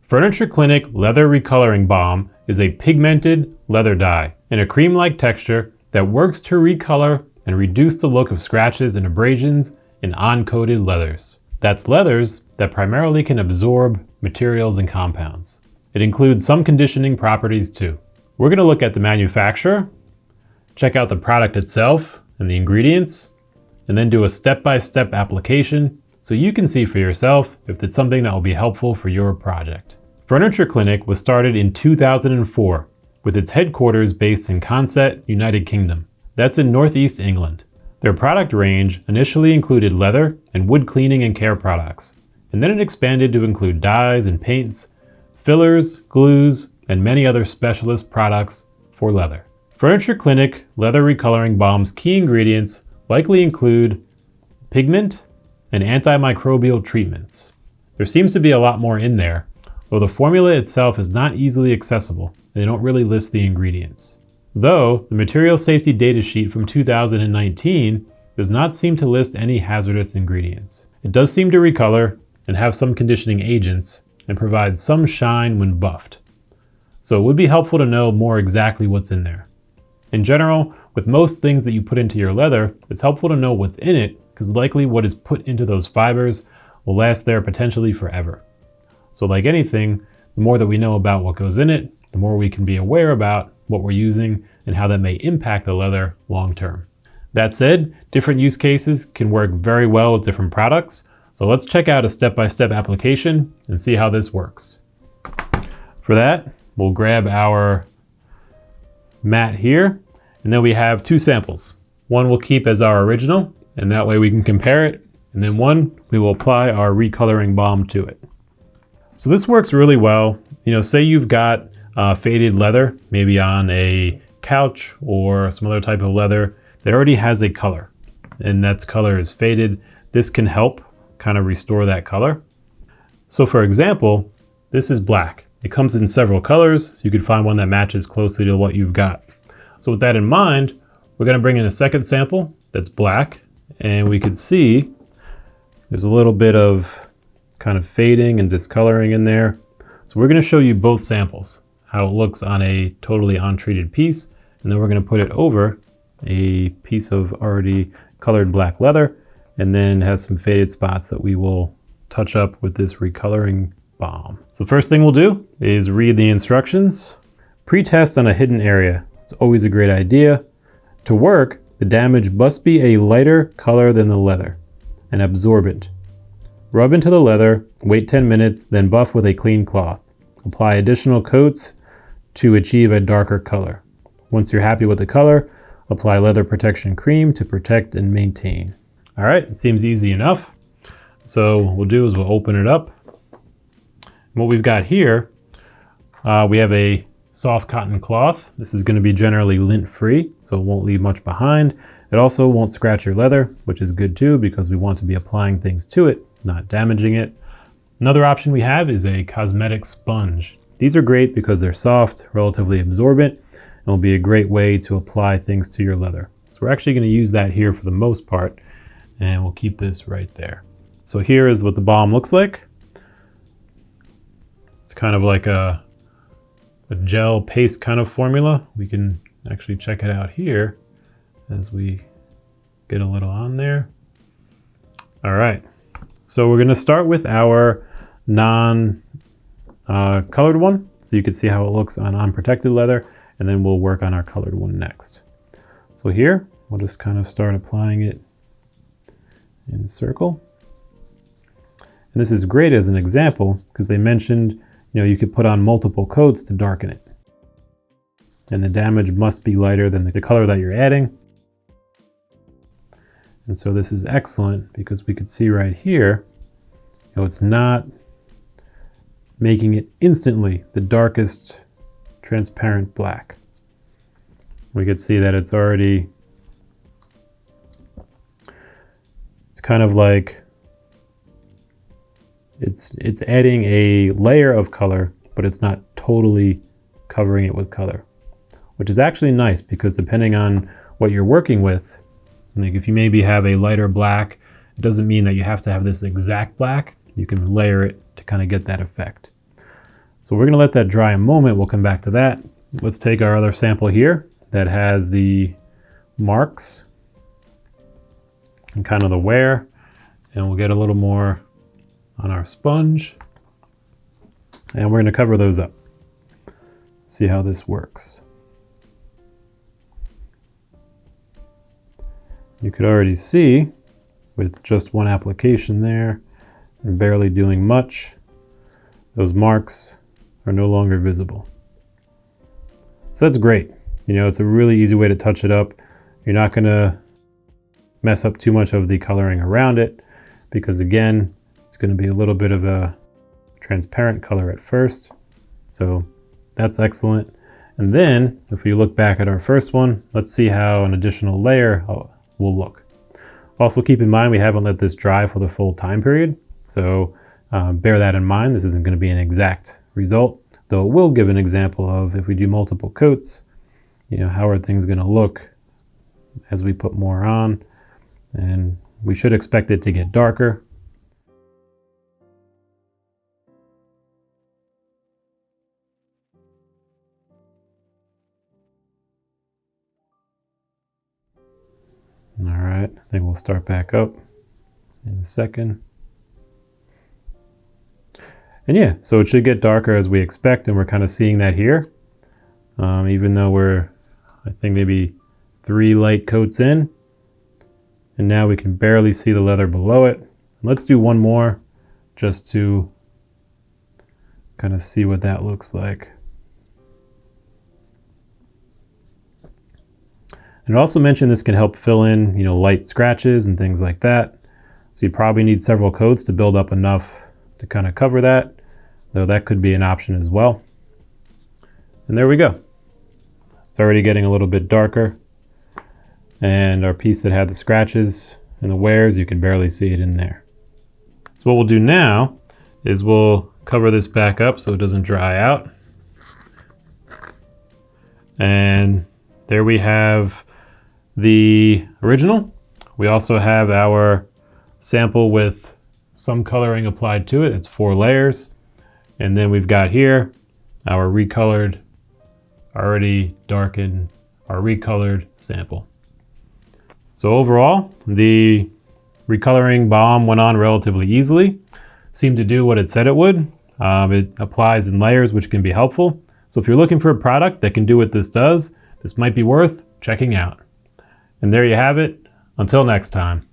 Furniture Clinic Leather Recoloring Balm is a pigmented leather dye in a cream-like texture that works to recolor and reduce the look of scratches and abrasions in uncoated leathers. That's leathers that primarily can absorb materials and compounds. It includes some conditioning properties too. We're going to look at the manufacturer, check out the product itself and the ingredients, and then do a step-by-step application so you can see for yourself if it's something that will be helpful for your project. Furniture Clinic was started in 2004 with its headquarters based in Consett, United Kingdom. That's in Northeast England. Their product range initially included leather and wood cleaning and care products, and then it expanded to include dyes and paints, fillers, glues, and many other specialist products for leather. Furniture Clinic Leather Recoloring Balm's key ingredients likely include pigment and antimicrobial treatments. There seems to be a lot more in there, though the formula itself is not easily accessible and they don't really list the ingredients. Though the material safety data sheet from 2019 does not seem to list any hazardous ingredients. It does seem to recolor and have some conditioning agents and provide some shine when buffed. So it would be helpful to know more exactly what's in there. In general, with most things that you put into your leather, it's helpful to know what's in it because likely what is put into those fibers will last there potentially forever. So like anything, the more that we know about what goes in it, the more we can be aware about what we're using and how that may impact the leather long term. That said, different use cases can work very well with different products. So let's check out a step-by-step application and see how this works. For that, we'll grab our mat here, and then we have two samples. One we'll keep as our original, and that way we can compare it. And then one, we will apply our recoloring balm to it. So this works really well. Say you've got faded leather, maybe on a couch or some other type of leather that already has a color, and that color is faded. This can help kind of restore that color. So for example, this is black. It comes in several colors, so you can find one that matches closely to what you've got. So with that in mind, we're going to bring in a second sample that's black, and we can see there's a little bit of kind of fading and discoloring in there. So we're going to show you both samples, how it looks on a totally untreated piece, and then we're going to put it over a piece of already colored black leather, and then has some faded spots that we will touch up with this recoloring balm. So first thing we'll do is read the instructions. Pre-test on a hidden area. It's always a great idea. To work, the damage must be a lighter color than the leather and absorbent. Rub into the leather, wait 10 minutes, then buff with a clean cloth. Apply additional coats to achieve a darker color. Once you're happy with the color, apply leather protection cream to protect and maintain. All right, it seems easy enough. So what we'll do is we'll open it up. And what we've got here, we have a soft cotton cloth. This is going to be generally lint-free, so it won't leave much behind. It also won't scratch your leather, which is good too, because we want to be applying things to it, not damaging it. Another option we have is a cosmetic sponge. These are great because they're soft, relatively absorbent, and will be a great way to apply things to your leather. So we're actually going to use that here for the most part, and we'll keep this right there. So here is what the balm looks like. It's kind of like a gel paste kind of formula. We can actually check it out here as we get a little on there. All right, so we're going to start with our non-colored one, so you can see how it looks on unprotected leather, and then we'll work on our colored one next. So here, we'll just kind of start applying it in a circle. And this is great as an example because they mentioned, you could put on multiple coats to darken it. And the damage must be lighter than the color that you're adding. And so this is excellent because we could see right here, it's not making it instantly the darkest transparent black. We could see that it's already, it's kind of like, it's adding a layer of color, but it's not totally covering it with color, which is actually nice because depending on what you're working with, like if you maybe have a lighter black, it doesn't mean that you have to have this exact black. You can layer it to kind of get that effect. So we're gonna let that dry a moment. We'll come back to that. Let's take our other sample here that has the marks and kind of the wear, and we'll get a little more on our sponge, and we're gonna cover those up. See how this works. You could already see with just one application there and barely doing much, those marks are no longer visible. So that's great. You know, it's a really easy way to touch it up. You're not gonna mess up too much of the coloring around it because again, it's gonna be a little bit of a transparent color at first. So that's excellent. And then if we look back at our first one, let's see how an additional layer will look. Also keep in mind, we haven't let this dry for the full time period. So bear that in mind. This isn't going to be an exact result, though it will give an example of if we do multiple coats, you know, how are things going to look as we put more on. And we should expect it to get darker. All right, I think we'll start back up in a second. And yeah, so it should get darker as we expect, and we're kind of seeing that here. Even though we're, I think maybe 3 light coats in, and now we can barely see the leather below it. Let's do one more just to kind of see what that looks like. And also mention this can help fill in, you know, light scratches and things like that. So you probably need several coats to build up enough to kind of cover that, though that could be an option as well. And there we go. It's already getting a little bit darker. And our piece that had the scratches and the wears, you can barely see it in there. So what we'll do now is we'll cover this back up so it doesn't dry out. And there we have the original. We also have our sample with some coloring applied to it. It's 4 layers. And then we've got here our recolored, already darkened, our recolored sample. So overall, the recoloring balm went on relatively easily, seemed to do what it said it would. It applies in layers, which can be helpful. So if you're looking for a product that can do what this does, this might be worth checking out. And there you have it. Until next time.